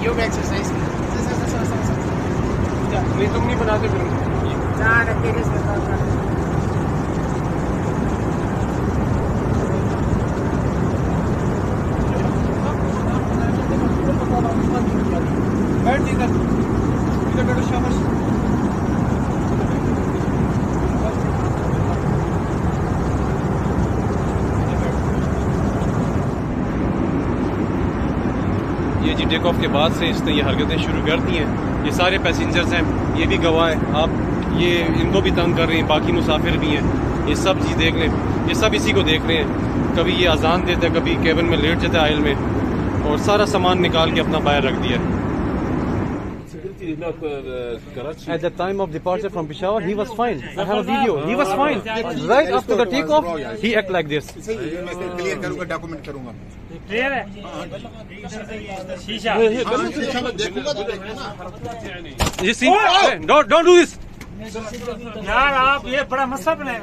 योग एक्सरसाइज नहीं तुम नहीं बनाते फिर ये जी टेक ऑफ के बाद से इसने ये हरकतें शुरू कर दी हैं। ये सारे पैसेंजर्स हैं, ये भी गवाह है। आप ये इनको भी तंग कर रहे हैं, बाकी मुसाफिर भी हैं। ये सब चीज़ देख लें, ये सब इसी को देख रहे हैं। कभी ये अजान देता है, कभी केबिन में लेट जाता है आयल में, और सारा सामान निकाल के अपना बाहर रख दिया। At the time of departure from Peshawar, he was fine. I have a video. He was fine. Right after the takeoff, he act like this. मैं क्लियर करूंगा, डॉक्यूमेंट करूंगा। क्लियर है शीशा You see? Don't do this. यार आप ये बड़ा मसला बनाए।